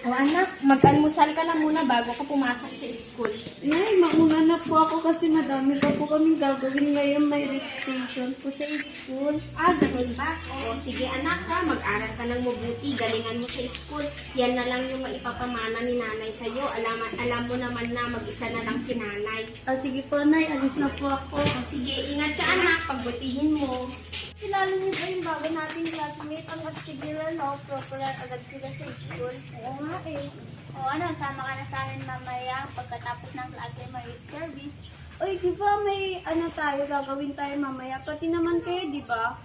O anak, mag-almusal ka lang muna bago ka pumasok sa school. Nay, mauna na po ako kasi madami pa po kaming gagawin ngayon. May recitation po sa school. Ganun ba? O sige anak ha, mag-aral ka ng mabuti, galingan mo sa school. Yan na lang yung maipapamana ni nanay sa'yo. Alam mo naman na mag-isa na lang si nanay. Sige po, Nay. Alis na po ako. O sige, ingat ka anak, pagbutihin mo. Kilala niyo ba yung bago nating classmate? Ang astig nila, no? Proper agad sila sa school. Oo nga eh. O ano, sama ka na sa amin mamaya pagkatapos ng klase may service. Uy, di ba may ano tayo, gagawin tayo mamaya? Pati naman kayo, di ba?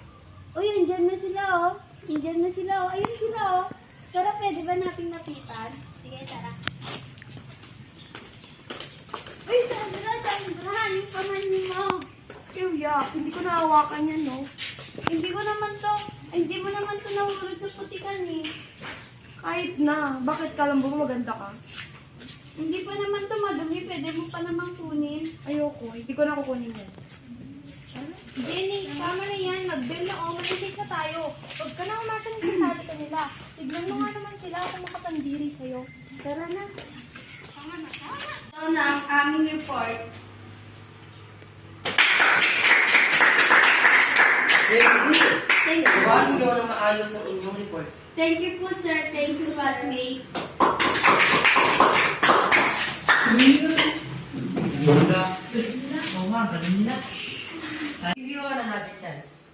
Uy, andyan na sila, oh. Andyan na sila, oh. Ayun sila, oh. Tara, pwede ba nating lapitan? Sige, tara. Uy, Sandra, yung pamanin mo. Kuya, hindi ko nahawakan yan, no? Hindi mo naman to nahulog sa putikan, eh. Kahit na. Bakit kalambo mo maganda ka? Hindi pa naman to madumi. Pwede mo pa namang kunin. Ayoko. Hindi ko na kukunin yan. Jenny, tama na yan. Mag-bell na o. Malitik na tayo. Huwag ka na umasa ng sasali ka nila. Tignan mo nga naman sila kung makapandiri sa'yo. Tara na. Tama na. Ito na ang aming report. Thank you. Gawain niyo na maayos ang inyong report. Thank you po, sir. Thank you, classmate. Oo nga, galing nila. Give you another chance.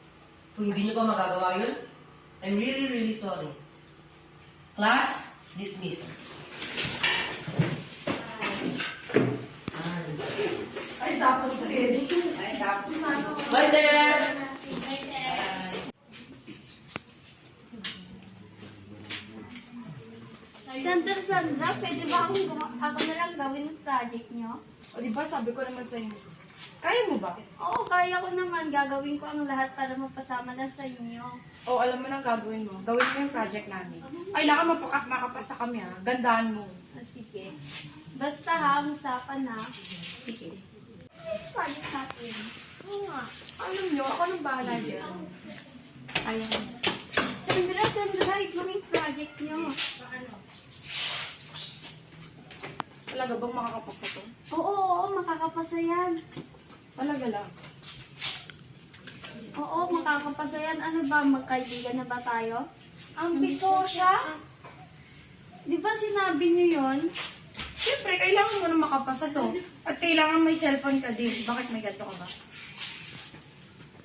Kung hindi niyo pa magagawa yun, I'm really, really sorry. Class, dismiss. Ay, tapos rin. Ay, tapos. Bye, sir! Sandra, pwede ba ako na lang gawin yung project niyo? O di ba sabi ko naman sa'yo. Kaya mo ba? Oo, kaya ko naman. Gagawin ko ang lahat para mapasama na sa inyo. O alam mo nang gagawin mo. Gawin mo yung project namin. Kailangan makapasa kami ha. Gandahan mo. Sige. Basta ha, usapan na. Sige. Ano yung project natin? Oo nga. Alam nyo, ako nang bahala dyan. Ayan. Sandra, ito yung project niyo. Talaga bang makakapasa to? Oo, makakapasa yan. Talaga lang. Oo, makakapasa yan. Ano ba, magkaibigan na ba tayo? Ang biso siya? Di ba sinabi niyo yon? Siyempre, kailangan mo na makapasa to. At kailangan may cellphone ka din. Bakit may ganito ka ba?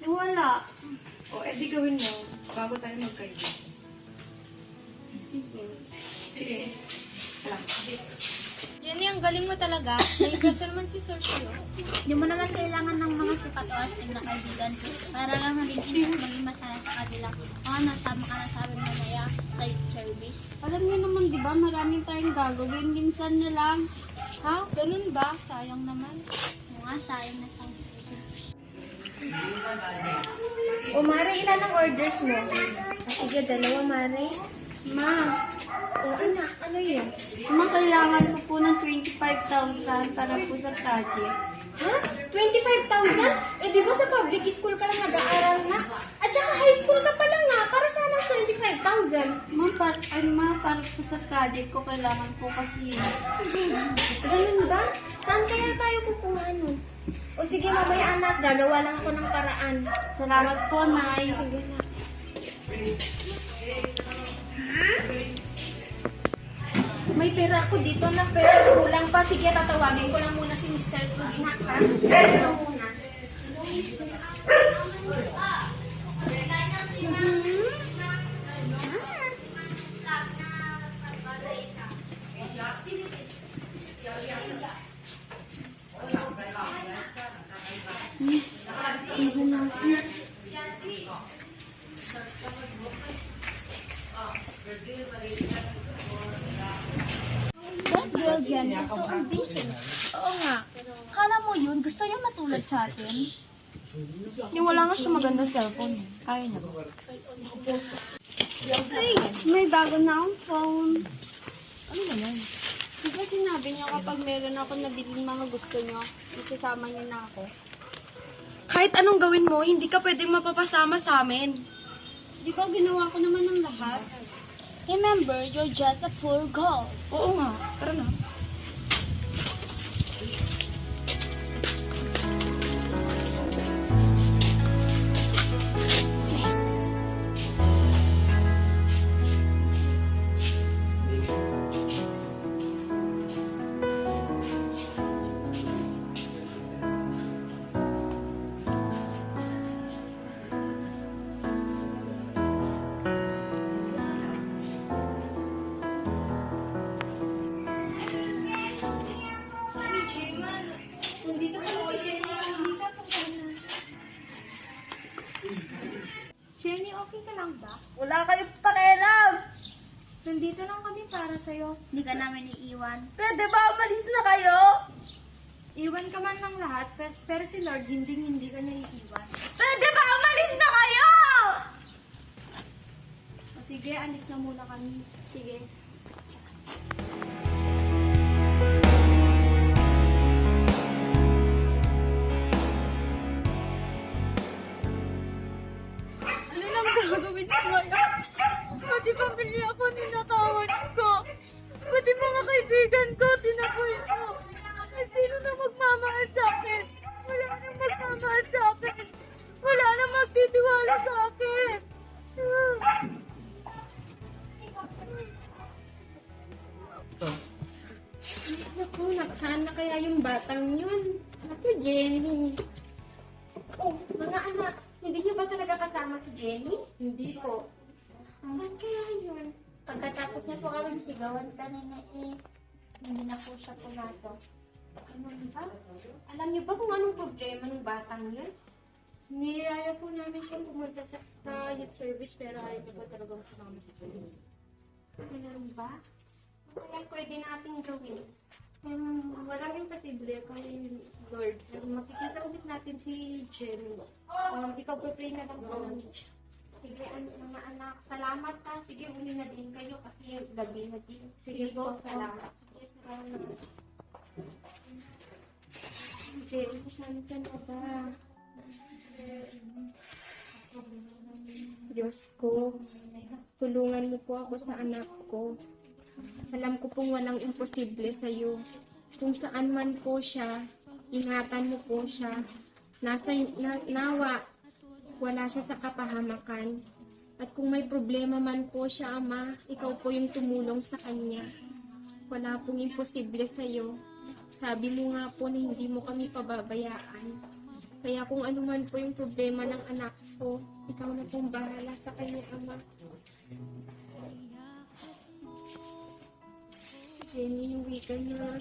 Wala. O, edi gawin mo. Bago tayo magkaibigan. Sige. Sige. Jenny, ang galing mo talaga. Na-impress naman si Sir sa'yo. Hindi mo naman kailangan ng mga sipat o astig na kaibigan para lang maging masaya sa kanila. O ano, sama ka na sa amin mamaya sa service. Alam niyo naman, di ba, maraming tayong gagawin. Minsan na lang. Ha? Ganun ba? Sayang naman. O nga, sayang na sa O, Mare, ilan ang orders mo? Sige, dalawa, Mare. Ma, O, anak, ano yun? kailangan ko po ng 25,000 para po sa project. Ha? 25,000? Eh, di ba sa public school ka lang nag-aaral na? At saka high school ka pa lang nga. Para saan ang 25,000? Ma, para po sa project ko, kailangan po kasi. Ganun ba? Saan kaya tayo kukuha nun? O sige, mamaya anak, gagawa lang ako ng paraan. Salamat po, Nay. Sige na. May pera ako dito na pero kulang pa. Sige, tatawagin ko lang muna si Mr. Cruz na ha. Ano muna? That girl, Jenny, is so ambitious. Oo nga. Kala mo yun, gusto niya matulad sa atin? Yung wala nga siya maganda cellphone. Kaya niya ba? Ay, may bago na akong phone. Ano ba yan? Di ba sinabi niyo kapag meron ako nabiling mga gusto niyo, isasama niyo na ako? Kahit anong gawin mo, hindi ka pwedeng mapapasama sa amin. Di ba ginawa ko naman ng lahat? Remember, you're just a poor girl. Oo nga, tara na. Nandito pala si Jenny. Hindi ka pa Jenny, okay ka lang ba? Wala kayong pakialam. Nandito lang kami para sa'yo. Hindi ka namin iiwan. Pwede ba umalis na kayo? Iwan ka man ng lahat, pero si Lord, hindi ka niya iiwan. Pwede ba umalis na kayo? O sige, alis na muna kami. Sige. Ano nang gagawin ko ngayon? Pati pamilya ako ninakawan ko. Pati mga kaibigan ko, tinapoy ko. Eh, sino na magmamahal sa akin? Wala nang magmamahal sa akin. Wala nang magtitiwala sa akin. Naku, nasaan na kaya yung batang yun? Naku, Jenny. Oh, mga anak, hindi niyo ba talaga kasama si Jenny? Hindi po. Saan kaya yun? Pagkatapos niya po kami sigawan kanina hindi na po siya pumasok. Ano ba? Alam niyo ba kung anong problema ng batang yun? Niyaya po namin siyang pumunta sa youth service pero ayaw niya po talagang sumama sa Jenny. Ano ba? Ano kaya pwede natin gawin? Walang imposible kung Lord. Makikita ulit natin si Jenny. Ipag-pray na lang po namin siya. Sige, mga anak, salamat ha. Sige, uli na din kayo kasi gabi na din. Sige po, salamat. Sige, salamat. Jenny, saan ka na ba? Diyos ko, tulungan mo po ako sa anak ko. Alam ko pong walang imposible sa iyo. Kung saan man po siya, ingatan mo po siya. Nawa, wala siya sa kapahamakan. At kung may problema man po siya, Ama, ikaw po yung tumulong sa kanya. Wala pong imposible sa iyo. Sabi mo nga po na hindi mo kami pababayaan. Kaya kung ano man po yung problema ng anak ko, ikaw na pong bahala sa kanya, Ama. Jenny, uwi ka na.